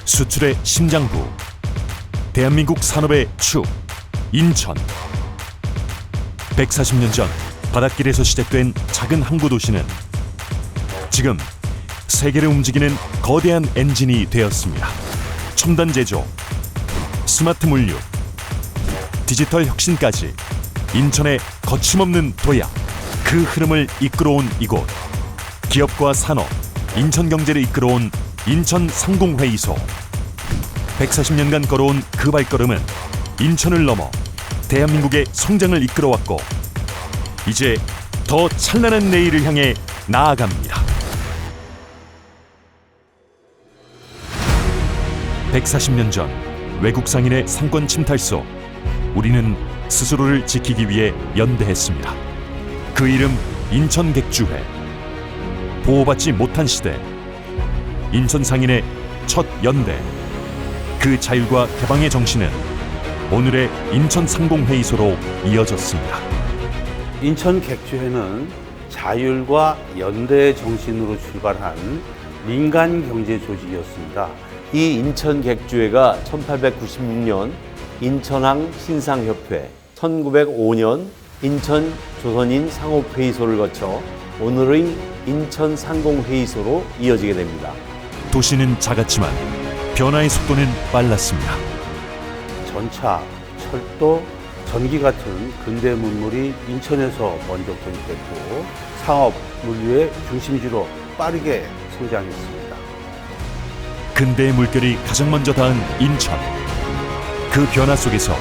수출의 심장부, 대한민국 산업의 축, 인천. 140년 전 바닷길에서 시작된 작은 항구 도시는 지금 세계를 움직이는 거대한 엔진이 되었습니다. 첨단 제조, 스마트 물류, 디지털 혁신까지 인천의 거침없는 도약, 그 흐름을 이끌어온 이곳. 기업과 산업, 인천 경제를 이끌어온 인천상공회의소. 140년간 걸어온 그 발걸음은 인천을 넘어 대한민국의 성장을 이끌어왔고 이제 더 찬란한 내일을 향해 나아갑니다. 140년 전 외국 상인의 상권 침탈 속 우리는 스스로를 지키기 위해 연대했습니다. 그 이름 인천객주회. 보호받지 못한 시대, 인천 상인의 첫 연대. 그 자율과 개방의 정신은 오늘의 인천상공회의소로 이어졌습니다. 인천객주회는 자율과 연대의 정신으로 출발한 민간 경제 조직이었습니다. 이 인천객주회가 1896년 인천항 신상협회, 1905년 인천조선인 상업회의소를 거쳐 오늘의 인천상공회의소로 이어지게 됩니다. 도시는 작았지만 변화의 속도는 빨랐습니다. 전차, 철도, 전기 같은 근대 문물이 인천에서 먼저 도입됐고 상업, 물류의 중심지로 빠르게 성장했습니다. 근대의 물결이 가장 먼저 닿은 인천. 그 변화 속에서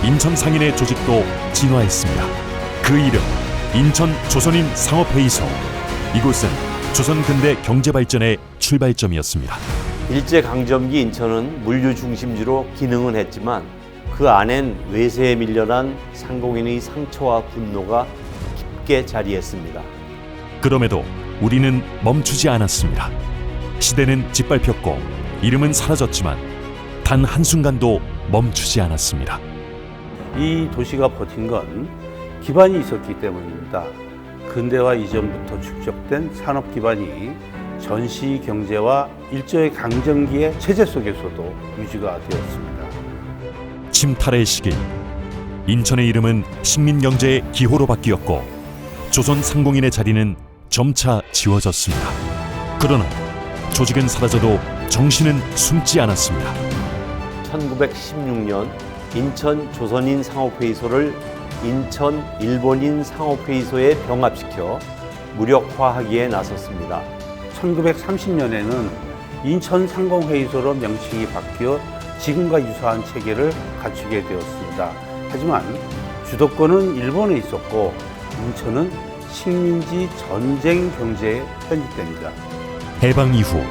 인천 상인의 조직도 진화했습니다. 그 이름 인천 조선인 상업회의소. 이곳은 조선 근대 경제 발전의 출발점이었습니다. 일제강점기 인천은 물류 중심지로 기능은 했지만 그 안엔 외세에 밀려난 상공인의 상처와 분노가 깊게 자리했습니다. 그럼에도 우리는 멈추지 않았습니다. 시대는 짓밟혔고 이름은 사라졌지만 단 한순간도 멈추지 않았습니다. 이 도시가 버틴 건 기반이 있었기 때문입니다. 근대화 이전부터 축적된 산업 기반이 전시 경제와 일제의 강점기의 체제 속에서도 유지가 되었습니다. 침탈의 시기, 인천의 이름은 식민경제의 기호로 바뀌었고 조선 상공인의 자리는 점차 지워졌습니다. 그러나 조직은 사라져도 정신은 숨지 않았습니다. 1916년 인천 조선인 상업회의소를 인천 일본인 상업회의소에 병합시켜 무력화하기에 나섰습니다. 1930년에는 인천상공회의소로 명칭이 바뀌어 지금과 유사한 체계를 갖추게 되었습니다. 하지만 주도권은 일본에 있었고 인천은 식민지 전쟁 경제에 편입됩니다. 해방 이후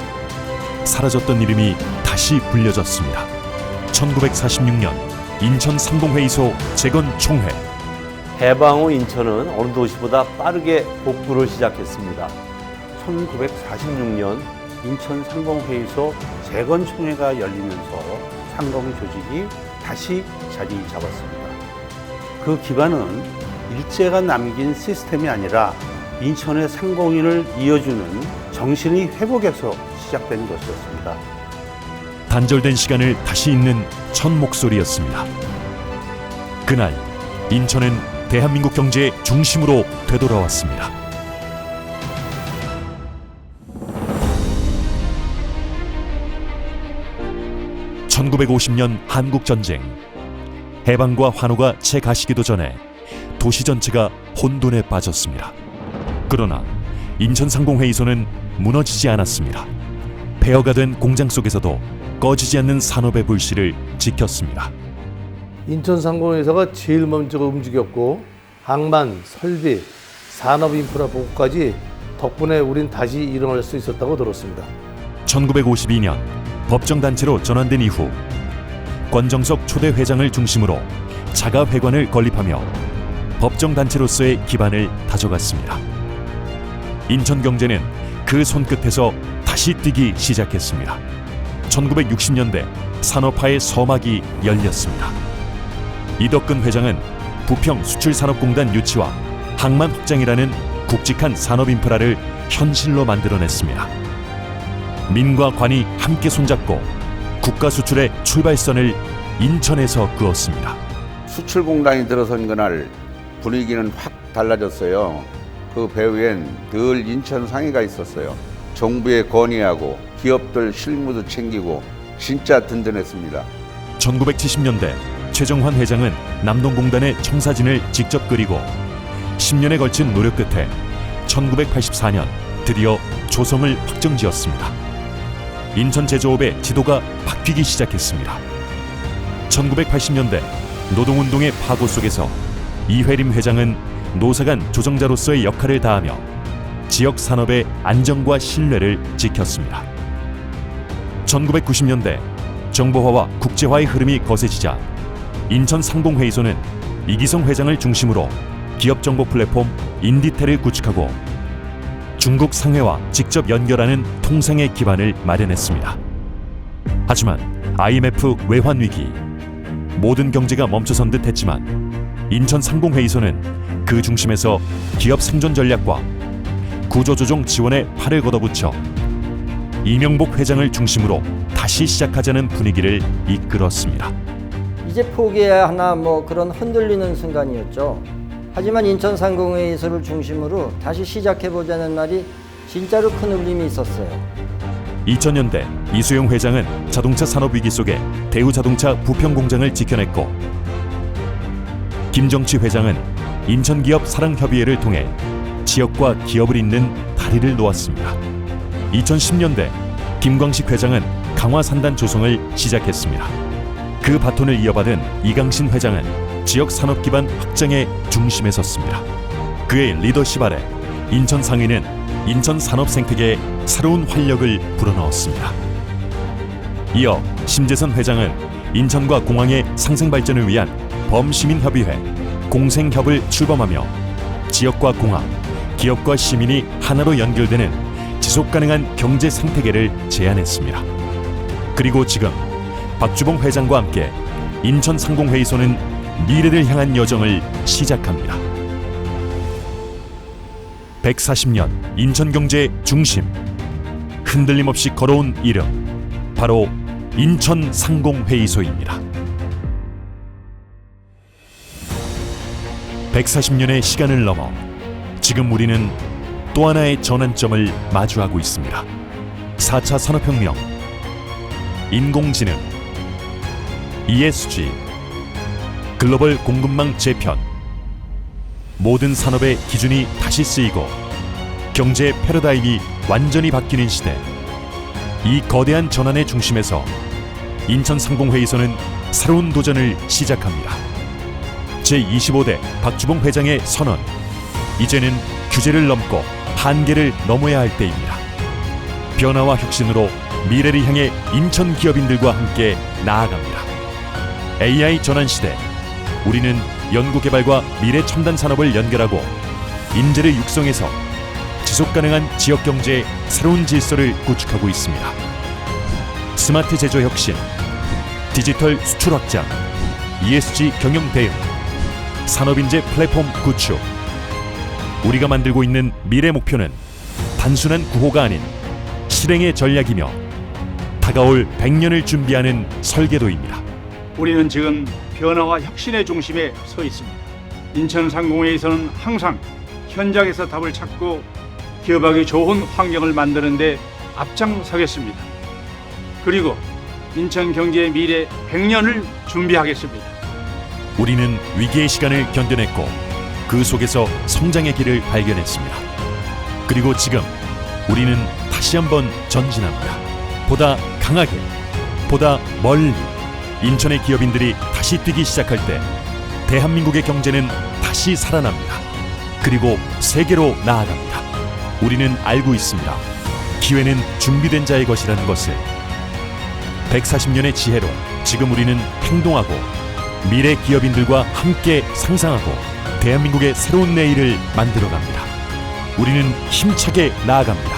사라졌던 이름이 다시 불려졌습니다. 1946년 인천상공회의소 재건총회. 해방 후 인천은 어느 도시보다 빠르게 복구를 시작했습니다. 1946년 인천상공회의소 재건총회가 열리면서 상공조직이 다시 자리 잡았습니다. 그 기반은 일제가 남긴 시스템이 아니라 인천의 상공인을 이어주는 정신의 회복에서 시작된 것이었습니다. 단절된 시간을 다시 잇는 첫 목소리였습니다. 그날 인천은 대한민국 경제의 중심으로 되돌아왔습니다. (1950년) 한국전쟁. 해방과 환호가 채 가시기도 전에 도시 전체가 혼돈에 빠졌습니다. 그러나 인천상공회의소는 무너지지 않았습니다. 폐허가 된 공장 속에서도 꺼지지 않는 산업의 불씨를 지켰습니다. 인천상공회의소가 제일 먼저 움직였고 항만, 설비, 산업인프라 보급까지 덕분에 우린 다시 일어날 수 있었다고 들었습니다. 1952년 법정단체로 전환된 이후 권정석 초대 회장을 중심으로 자가회관을 건립하며 법정단체로서의 기반을 다져갔습니다. 인천경제는 그 손끝에서 다시 뛰기 시작했습니다. 1960년대 산업화의 서막이 열렸습니다. 이덕근 회장은 부평 수출산업공단 유치와 항만 확장이라는 굵직한 산업인프라를 현실로 만들어냈습니다. 민과 관이 함께 손잡고 국가 수출의 출발선을 인천에서 그었습니다. 수출공단이 들어선 그날 분위기는 확 달라졌어요. 그 배후엔 늘 인천 상의가 있었어요. 정부에 건의하고 기업들 실무도 챙기고 진짜 든든했습니다. 1970년대 최정환 회장은 남동공단의 청사진을 직접 그리고 10년에 걸친 노력 끝에 1984년 드디어 조성을 확정지었습니다. 인천 제조업의 지도가 바뀌기 시작했습니다. 1980년대 노동운동의 파고 속에서 이회림 회장은 노사간 조정자로서의 역할을 다하며 지역 산업의 안정과 신뢰를 지켰습니다. 1990년대 정보화와 국제화의 흐름이 거세지자 인천 상공회의소는 이기성 회장을 중심으로 기업정보 플랫폼 인디텔을 구축하고 중국 상해와 직접 연결하는 통상의 기반을 마련했습니다. 하지만 IMF 외환 위기, 모든 경제가 멈춰선 듯 했지만 인천 상공회의소는 그 중심에서 기업 생존 전략과 구조조정 지원에 팔을 걷어붙여 이명복 회장을 중심으로 다시 시작하자는 분위기를 이끌었습니다. 이제 포기해야 하나 그런 흔들리는 순간이었죠. 하지만 인천상공회의소를 중심으로 다시 시작해보자는 말이 진짜로 큰 울림이 있었어요. 2000년대 이수영 회장은 자동차 산업 위기 속에 대우자동차 부평공장을 지켜냈고 김정치 회장은 인천기업 사랑협의회를 통해 지역과 기업을 잇는 다리를 놓았습니다. 2010년대 김광식 회장은 강화산단 조성을 시작했습니다. 그 바톤을 이어받은 이강신 회장은 지역 산업 기반 확장의 중심에 섰습니다. 그의 리더십 아래 인천 상위는 인천 산업 생태계에 새로운 활력을 불어넣었습니다. 이어 심재선 회장은 인천과 공항의 상생 발전을 위한 범시민협의회 공생협을 출범하며 지역과 공항, 기업과 시민이 하나로 연결되는 지속가능한 경제 생태계를 제안했습니다. 그리고 지금 박주봉 회장과 함께 인천상공회의소는 미래를 향한 여정을 시작합니다. 140년 인천경제의 중심, 흔들림 없이 걸어온 이름, 바로 인천상공회의소입니다. 140년의 시간을 넘어 지금 우리는 또 하나의 전환점을 마주하고 있습니다. 4차 산업혁명, 인공지능, ESG, 글로벌 공급망 재편, 모든 산업의 기준이 다시 쓰이고 경제 패러다임이 완전히 바뀌는 시대. 이 거대한 전환의 중심에서 인천상공회의소는 새로운 도전을 시작합니다. 제25대 박주봉 회장의 선언, 이제는 규제를 넘고 한계를 넘어야 할 때입니다. 변화와 혁신으로 미래를 향해 인천 기업인들과 함께 나아갑니다. AI 전환 시대, 우리는 연구개발과 미래 첨단 산업을 연결하고 인재를 육성해서 지속가능한 지역경제의 새로운 질서를 구축하고 있습니다. 스마트 제조 혁신, 디지털 수출 확장, ESG 경영 대응, 산업인재 플랫폼 구축. 우리가 만들고 있는 미래 목표는 단순한 구호가 아닌 실행의 전략이며 다가올 100년을 준비하는 설계도입니다. 우리는 지금 변화와 혁신의 중심에 서 있습니다. 인천상공회의소는 항상 현장에서 답을 찾고 기업하기 좋은 환경을 만드는 데 앞장서겠습니다. 그리고 인천 경제의 미래 100년을 준비하겠습니다. 우리는 위기의 시간을 견뎌냈고 그 속에서 성장의 길을 발견했습니다. 그리고 지금 우리는 다시 한번 전진합니다. 보다 강하게, 보다 멀리. 인천의 기업인들이 다시 뛰기 시작할 때 대한민국의 경제는 다시 살아납니다. 그리고 세계로 나아갑니다. 우리는 알고 있습니다. 기회는 준비된 자의 것이라는 것을. 140년의 지혜로 지금 우리는 행동하고 미래 기업인들과 함께 상상하고 대한민국의 새로운 내일을 만들어갑니다. 우리는 힘차게 나아갑니다.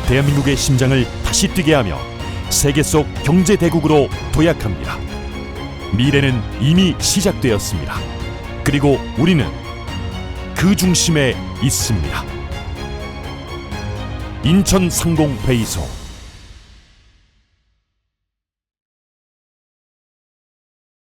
대한민국의 심장을 다시 뛰게 하며 세계 속 경제 대국으로 도약합니다. 미래는 이미 시작되었습니다. 그리고 우리는 그 중심에 있습니다. 인천상공회의소.